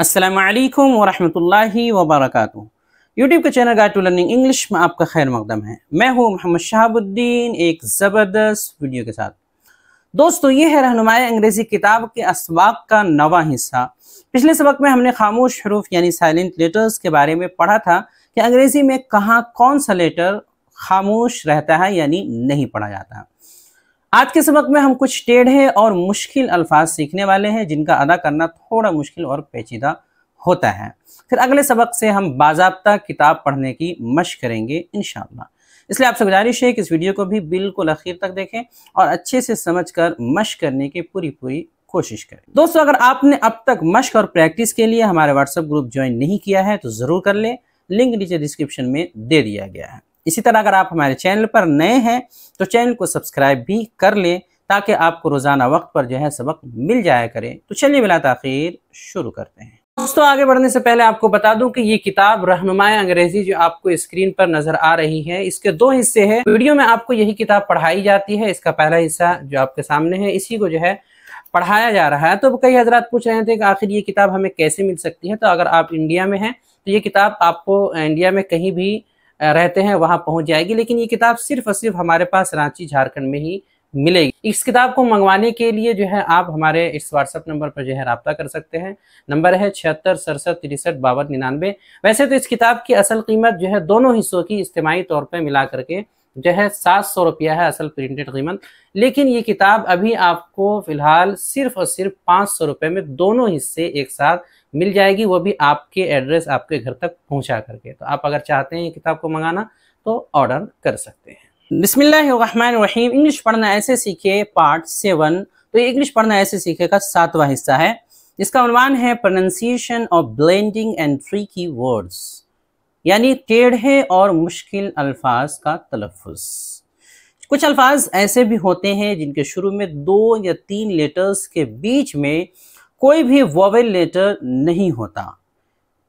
अस्सलामुअलैकुम वरहमतुल्लाहि वबरकातुहू। यूट्यूब के channel guide to learning English में आपका खैर मकदम है। मैं हूँ मोहम्मद शहाबुद्दीन एक ज़बरदस्त वीडियो के साथ। दोस्तों, ये है रहनुमाई अंग्रेज़ी किताब के असबाक का नवा हिस्सा। पिछले सबक में हमने खामोश हरूफ यानी साइलेंट लेटर्स के बारे में पढ़ा था कि अंग्रेज़ी में कहाँ कौन सा लेटर खामोश रहता है यानी नहीं पढ़ा जाता है। आज के सबक में हम कुछ टेढ़े और मुश्किल अल्फाज सीखने वाले हैं जिनका अदा करना थोड़ा मुश्किल और पेचीदा होता है। फिर अगले सबक से हम बाज़ाब्ता किताब पढ़ने की मशक करेंगे इंशाअल्लाह। इसलिए आपसे गुजारिश है कि इस वीडियो को भी बिल्कुल आखिर तक देखें और अच्छे से समझकर मशक करने की पूरी कोशिश करें। दोस्तों, अगर आपने अब तक मशक और प्रैक्टिस के लिए हमारे व्हाट्सएप ग्रुप ज्वाइन नहीं किया है तो ज़रूर कर लें, लिंक नीचे डिस्क्रिप्शन में दे दिया गया है। इसी तरह अगर आप हमारे चैनल पर नए हैं तो चैनल को सब्सक्राइब भी कर लें ताकि आपको रोज़ाना वक्त पर जो है सबक मिल जाया करे। तो चलिए बिला ताखीर शुरू करते हैं। दोस्तों, आगे बढ़ने से पहले आपको बता दूं कि ये किताब रहनुमाई अंग्रेजी जो आपको स्क्रीन पर नजर आ रही है, इसके दो हिस्से हैं। वीडियो में आपको यही किताब पढ़ाई जाती है। इसका पहला हिस्सा जो आपके सामने है, इसी को जो है पढ़ाया जा रहा है। तो कई हजरात पूछ रहे थे कि आखिर ये किताब हमें कैसे मिल सकती है। तो अगर आप इंडिया में हैं तो ये किताब आपको इंडिया में कहीं भी रहते हैं वहां पहुंच जाएगी, लेकिन ये किताब सिर्फ और सिर्फ हमारे पास रांची झारखंड में ही मिलेगी। इस किताब को मंगवाने के लिए जो है आप हमारे इस व्हाट्सएप नंबर पर जो है रब्ता कर सकते हैं। नंबर है 76 67 63 52 99। वैसे तो इस किताब की असल कीमत जो है दोनों हिस्सों की इज्तिमाई तौर पर मिला करके जो है 700 रुपया है असल प्रिंटेड कीमत, लेकिन ये किताब अभी आपको फिलहाल सिर्फ और सिर्फ 500 रुपये में दोनों हिस्से एक साथ मिल जाएगी, वो भी आपके एड्रेस आपके घर तक पहुंचा करके। तो आप अगर चाहते हैं ये किताब को मंगाना तो ऑर्डर कर सकते हैं। बिस्मिल्लाहिर्रहमानिर्रहीम। इंग्लिश पढ़ना ऐसे सीखे पार्ट 7। तो ये इंग्लिश पढ़ना ऐसे सीखे का 7वां हिस्सा है। इसका उन्वान है pronunciation of blending and tricky words, यानी टेढ़े और मुश्किल अल्फाज का तलफ़ुज़। कुछ अल्फाज ऐसे भी होते हैं जिनके शुरू में 2 या 3 लेटर्स के बीच में कोई भी वोवेल लेटर नहीं होता,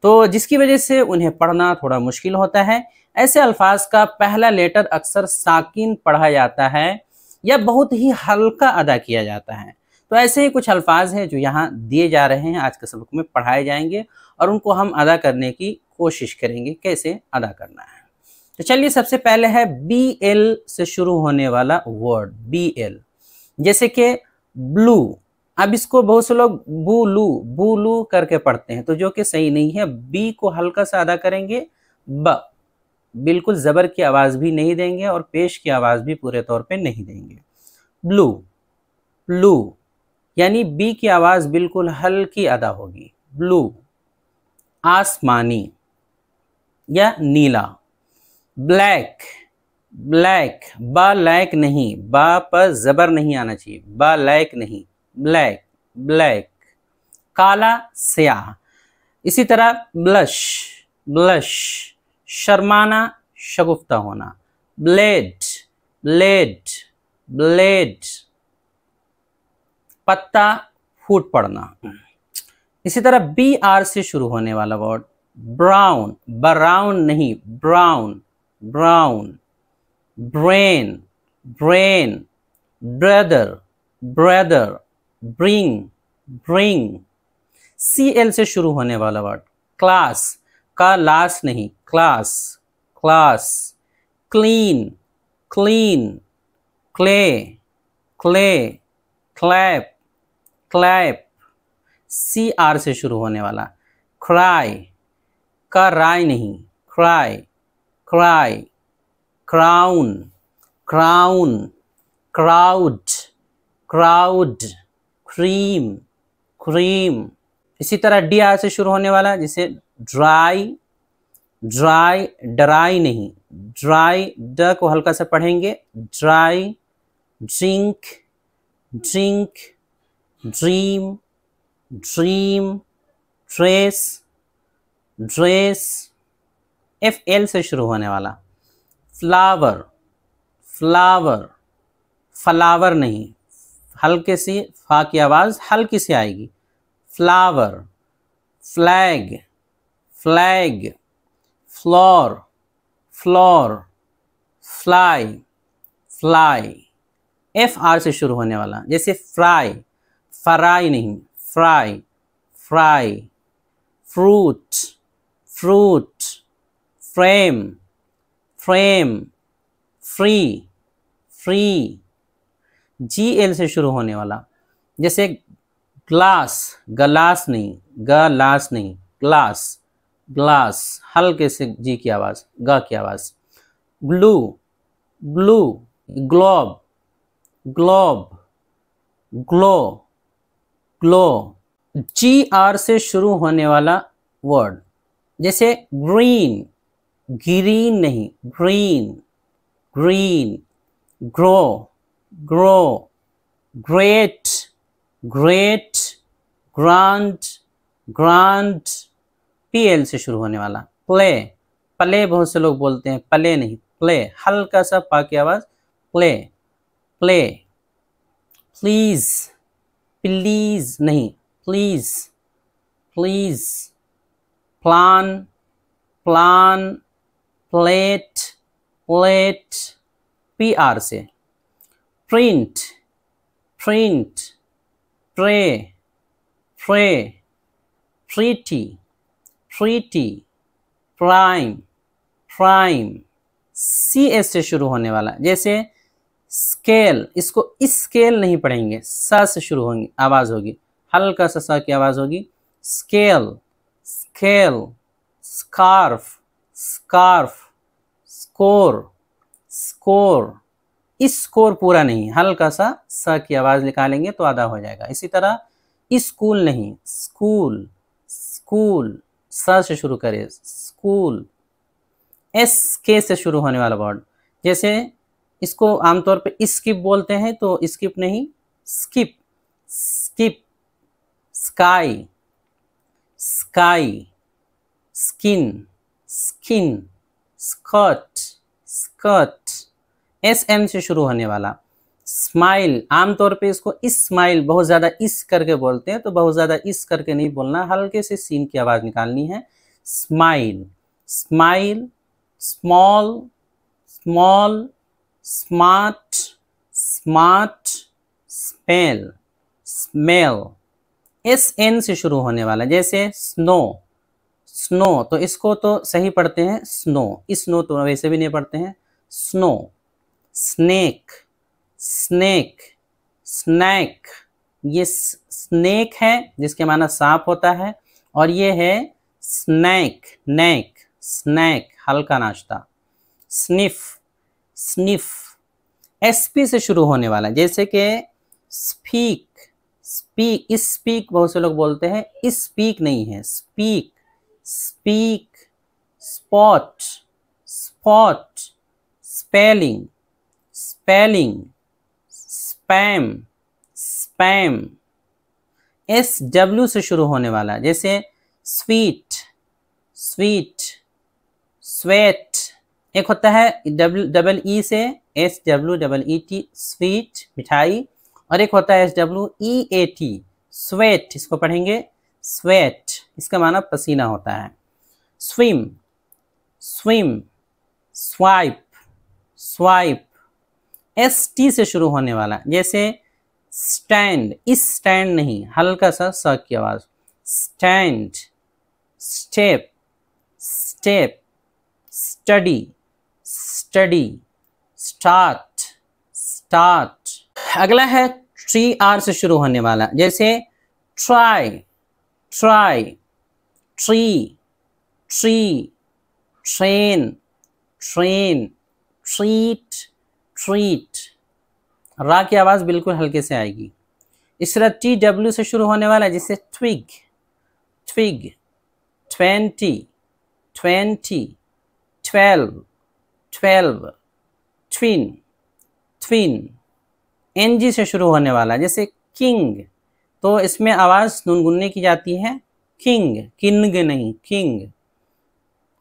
तो जिसकी वजह से उन्हें पढ़ना थोड़ा मुश्किल होता है। ऐसे अल्फाज का पहला लेटर अक्सर साकिन पढ़ा जाता है या बहुत ही हल्का अदा किया जाता है। तो ऐसे ही कुछ अल्फाज हैं जो यहाँ दिए जा रहे हैं, आज के सबक में पढ़ाए जाएंगे और उनको हम अदा करने की कोशिश करेंगे कैसे अदा करना है। तो चलिए, सबसे पहले है BL से शुरू होने वाला वर्ड BL, जैसे कि ब्लू। अब इसको बहुत से लोग बुलू करके पढ़ते हैं, तो जो कि सही नहीं है। बी को हल्का सा अदा करेंगे, ब, बिल्कुल जबर की आवाज भी नहीं देंगे और पेश की आवाज भी पूरे तौर पे नहीं देंगे। ब्लू, ब्लू यानी बी की आवाज बिल्कुल हल्की अदा होगी। ब्लू। आसमानी या नीला। ब्लैक, ब्लैक, बा लैक नहीं, बा पर जबर नहीं आना चाहिए, बा लैक नहीं, ब्लैक, ब्लैक। काला, स्याह। इसी तरह ब्लश, ब्लश, शर्माना, शगुफ्ता होना। ब्लेड, ब्लेड, ब्लेड, पत्ता, फूट पड़ना। इसी तरह BR से शुरू होने वाला वर्ड ब्राउन, ब्राउन नहीं, brown, brown. Brain, brain. Brother, brother. Bring, bring. CL से शुरू होने वाला वर्ड क्लास, का लास नहीं, class, class. Clean, clean. Clay, clay. Clap, clap. CR से शुरू होने वाला क्राई, का राय नहीं, cry, cry. Crown, crown. Crowd, crowd. Cream, cream. इसी तरह DR से शुरू होने वाला जैसे ड्राई, ड्राई, डराई नहीं, ड्राई, ड को हल्का सा पढ़ेंगे, dry. Drink, drink. Dream, dream. Dress, dress. FL से शुरू होने वाला फ्लावर, फ्लावर। फ्लावर नहीं, हल्के सी फा की आवाज हल्की सी आएगी। Flower. Flag, flag. Floor, floor. Fly, fly. FR से शुरू होने वाला जैसे फ्राई, फ्राई नहीं, fry, fry. Fruit, fruit, frame, frame, free, free, GL से शुरू होने वाला, जैसे ग्लास, गलास नहीं, गलास नहीं, ग्लास, ग्लास, हल्के से जी की आवाज, ग की आवाज। Blue, blue, globe, globe, glow, glow, GR से शुरू होने वाला वर्ड, जैसे ग्रीन, ग्रीन नहीं, green, green, grow, grow, great, great, grand, grand, PL से शुरू होने वाला। प्ले, प्ले बहुत से लोग बोलते हैं, प्ले नहीं, प्ले, हल्का सा पा की आवाज, प्ले, प्ले। प्लीज, प्लीज नहीं, please, please. Plan, plan, plate, plate, PR से। Print, print, pray, pray, treaty, treaty, prime, prime. CS से शुरू होने वाला, जैसे स्केल, इसको स्केल नहीं पढ़ेंगे, स से शुरू होंगी आवाज होगी, हल्का सा स की आवाज होगी। Scale, scale, scarf, scarf, score, score. Score पूरा नहीं, हल्का सा स की आवाज निकालेंगे तो आधा हो जाएगा। इसी तरह स्कूल नहीं, स्कूल, स्कूल, स से शुरू करें, स्कूल। SK से शुरू होने वाला वर्ड, जैसे इसको आमतौर पे स्किप बोलते हैं, तो स्किप नहीं, skip, skip. Sky, sky, skin, skin, skirt, skirt. SM से शुरू होने वाला, स्माइल, आमतौर पे इसको स्माइल बहुत ज्यादा इस करके बोलते हैं, तो बहुत ज्यादा इस करके नहीं बोलना, हल्के से सीन की आवाज निकालनी है। Smile, smile, small, small, smart, smart, smell, smell. SN से शुरू होने वाला, जैसे स्नो, स्नो, तो इसको तो सही पढ़ते हैं स्नो, स्नो तो वैसे भी नहीं पढ़ते हैं, स्नो। स्नेक, स्नेक, स्नैक, ये स्नेक है जिसके माना सांप होता है, और ये है स्नैक, नेक, स्नैक, हल्का नाश्ता। Sniff, sniff. SP से शुरू होने वाला, जैसे कि स्पीक, स्पीक, स्पीक बहुत से लोग बोलते हैं, स्पीक नहीं है, speak, speak. Spot, spot, spelling, spelling. Spam, spam. SW से शुरू होने वाला, जैसे स्वीट, स्वीट, स्वेट। एक होता है डबल E से SWEET, स्वीट, मिठाई, और एक होता है SWEAT, स्वेट, इसको पढ़ेंगे स्वेट, इसका माना पसीना होता है। Swim, swim, swipe, swipe. ST से शुरू होने वाला, जैसे स्टैंड, इस स्टैंड नहीं, हल्का सा स की आवाज, stand. Step, step, study, study, start, start. अगला है TR से शुरू होने वाला, जैसे try, try, tree, tree, train, train, treat, treat. रा की आवाज बिल्कुल हल्के से आएगी। इस तरह TW से शुरू होने वाला, जैसे twig, twig, 20, 20, 12, 12, twin, twin. NG से शुरू होने वाला, जैसे किंग, तो इसमें आवाज गुनगुनी की जाती है, किंग, किंग नहीं, किंग।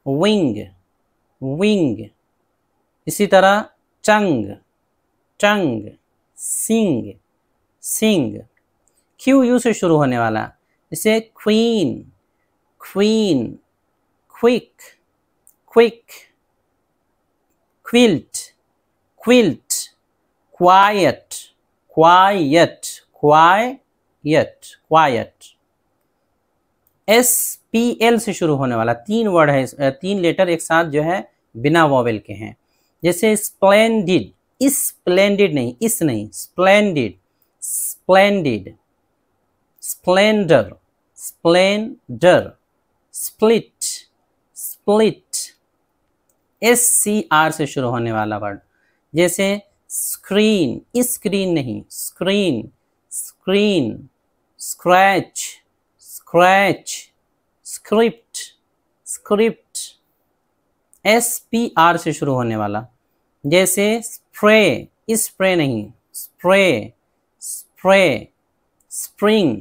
Wing, wing. इसी तरह चंग, टंग, सिंग, सिंग। QU से शुरू होने वाला, जैसे queen, queen, quick, quick, quilt, quilt. Quite, quite, quite, quite. PL से शुरू होने वाला, 3 वर्ड है, 3 लेटर एक साथ जो है बिना वॉवेल के हैं। जैसे स्प्लेंडिड, स्प्लेंडिड नहीं, इस नहीं, splendid, splendid, Splendor, Splendor, split, split, SCR से शुरू होने वाला वर्ड। जैसे स्क्रीन, स्क्रीन नहीं, screen, screen, scratch, scratch, script, script, SPR से शुरू होने वाला। जैसे स्प्रे, स्प्रे नहीं, spray, spray, spring,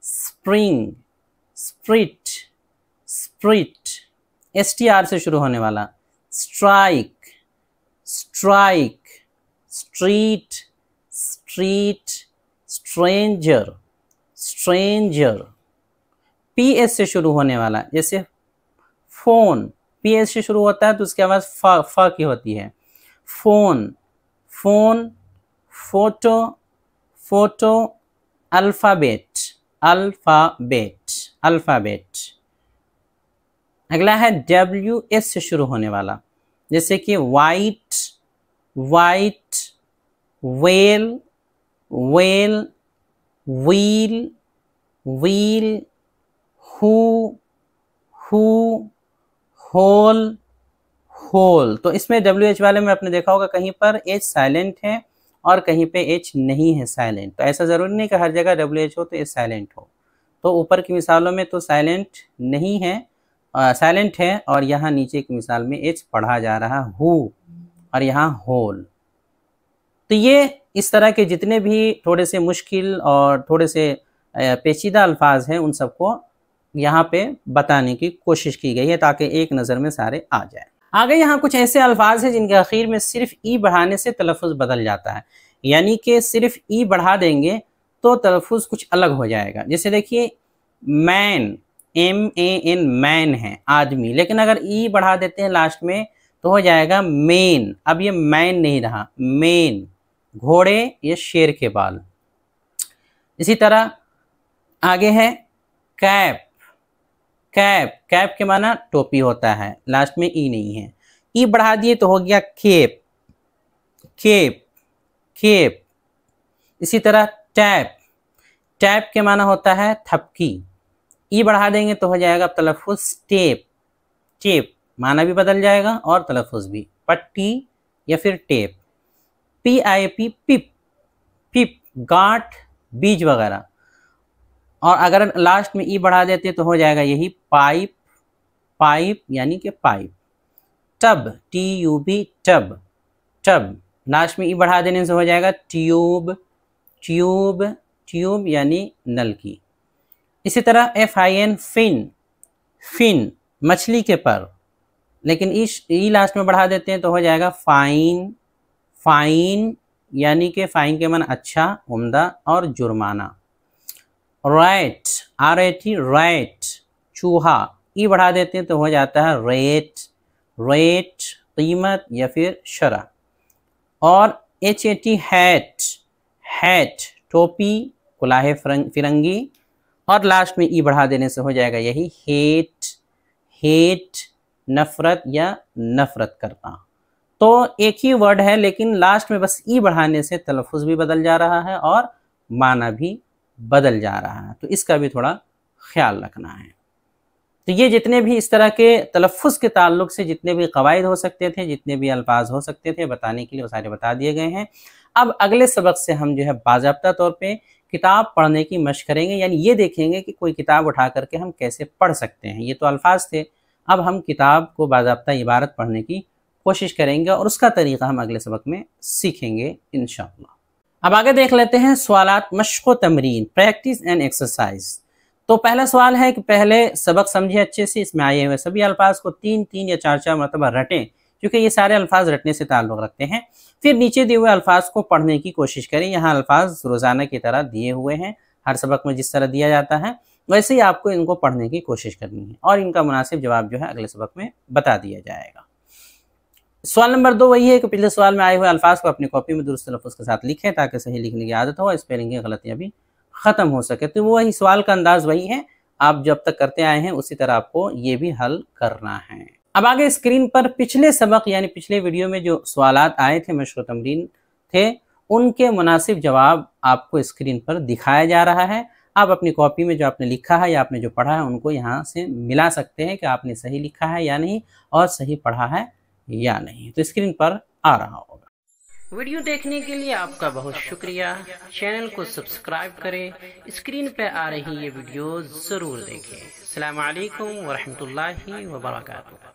spring, spirit, spirit, STR से शुरू होने वाला। Strike, strike, street, street, stranger, stranger. PS से शुरू होने वाला, जैसे फोन, PS से शुरू होता है तो उसके आवाज फ की होती है। Phone, phone, photo, photo, alphabet, alphabet, alphabet. अगला है WS से शुरू होने वाला, जैसे कि white, white, whale, whale, wheel, wheel, who, whole, whole. तो इसमें WH वाले में आपने देखा होगा कहीं पर H साइलेंट है और कहीं पे H नहीं है साइलेंट। तो ऐसा ज़रूरी नहीं कि हर जगह WH हो तो H साइलेंट हो। तो ऊपर की मिसालों में तो साइलेंट नहीं है, साइलेंट है, और यहाँ नीचे की मिसाल में H पढ़ा जा रहा हु और यहाँ होल। तो ये इस तरह के जितने भी थोड़े से मुश्किल और थोड़े से पेचीदा अल्फाज हैं उन सबको यहाँ पे बताने की कोशिश की गई है ताकि एक नज़र में सारे आ जाए। आगे यहाँ कुछ ऐसे अल्फाज हैं जिनके आखिर में सिर्फ ई बढ़ाने से तलफ़ुज़ बदल जाता है, यानी कि सिर्फ ई बढ़ा देंगे तो तलफ़ुज़ कुछ अलग हो जाएगा। जैसे देखिए मैन, MAN, मैन है आदमी, लेकिन अगर ई बढ़ा देते हैं लास्ट में तो हो जाएगा मेन। अब ये मैन नहीं रहा, मेन, घोड़े या शेर के बाल। इसी तरह आगे है कैप, कैप, कैप के माना टोपी होता है, लास्ट में ई नहीं है, ई बढ़ा दिए तो हो गया केप, केप, केप। इसी तरह टैप, टैप के माना होता है थपकी, ई बढ़ा देंगे तो हो जाएगा तलफ़ुज़ टेप, टेप, माना भी बदल जाएगा और तलफ़ुज़ भी, पट्टी या फिर टेप। PIP, पिप, पिप, गांठ, बीज वगैरह। और अगर लास्ट में ई बढ़ा देते तो हो जाएगा यही पाइप, पाइप यानी कि pipe. Tub, TUB, tub, tub, last में ई बढ़ा देने से हो जाएगा ट्यूब, ट्यूब, ट्यूब यानी नल की। इसी तरह FIN, फिन, फिन, मछली के पर, लेकिन ई लास्ट में बढ़ा देते हैं तो हो जाएगा फाइन, फाइन यानी कि फाइन के मन अच्छा, उम्दा और जुर्माना। रैट, RAT, रैट, चूहा, ई बढ़ा देते हैं तो हो जाता है रेट, रेट, कीमत या फिर शरह। और HAT, हैट, हैट, टोपी, कुलाहे फिरंगी, और लास्ट में ई बढ़ा देने से हो जाएगा यही हेट, हेट, नफ़रत या नफ़रत करना। तो एक ही वर्ड है लेकिन लास्ट में बस ई बढ़ाने से तलफ़ुज़ भी बदल जा रहा है और माना भी बदल जा रहा है, तो इसका भी थोड़ा ख्याल रखना है। तो ये जितने भी इस तरह के तलफ़ुज़ के ताल्लुक़ से जितने भी क़वाइद हो सकते थे, जितने भी अल्फाज हो सकते थे बताने के लिए वो सारे बता दिए गए हैं। अब अगले सबक से हम जो है बाज़ाब्ता तौर पे किताब पढ़ने की मशक़ करेंगे, यानी ये देखेंगे कि कोई किताब उठा करके हम कैसे पढ़ सकते हैं। ये तो अल्फाज थे, अब हम किताब को बाज़ाब्ता इबारत पढ़ने की कोशिश करेंगे और उसका तरीक़ा हम अगले सबक में सीखेंगे इंशाअल्लाह। अब आगे देख लेते हैं सवालात मश्क़ व तमरीन, प्रैक्टिस एंड एक्सरसाइज। तो पहला सवाल है कि पहले सबक समझे अच्छे से, इसमें आए हुए सभी अल्फाज को 3-3 या 4-4 मरतबा रटें, क्योंकि ये सारे अल्फाज रटने से ताल्लुक़ रखते हैं। फिर नीचे दिए हुए अल्फाज को पढ़ने की कोशिश करें। यहाँ अल्फाज रोज़ाना की तरह दिए हुए हैं, हर सबक में जिस तरह दिया जाता है वैसे ही आपको इनको पढ़ने की कोशिश करनी है और इनका मुनासिब जवाब जो है अगले सबक में बता दिया जाएगा। सवाल नंबर 2 वही है कि पिछले सवाल में आए हुए अल्फाज को अपनी कॉपी में दुरुस्त तलफ़्फ़ुज़ के साथ लिखें ताकि सही लिखने की आदत हो, स्पेलिंग की गलतियाँ भी ख़त्म हो सके। तो वही सवाल का अंदाज़ वही है, आप जब तक करते आए हैं उसी तरह आपको ये भी हल करना है। अब आगे स्क्रीन पर पिछले सबक यानी पिछले वीडियो में जो सवालात आए थे, मशरूत तमरीन थे, उनके मुनासिब जवाब आपको स्क्रीन पर दिखाया जा रहा है। आप अपनी कॉपी में जो आपने लिखा है या आपने जो पढ़ा है उनको यहाँ से मिला सकते हैं कि आपने सही लिखा है या नहीं और सही पढ़ा है या नहीं। तो स्क्रीन पर आ रहा होगा। वीडियो देखने के लिए आपका बहुत शुक्रिया। चैनल को सब्सक्राइब करें, स्क्रीन पर आ रही ये वीडियो ज़रूर देखें। अस्सलामु अलैकुम व रहमतुल्लाहि व बरकातुहू।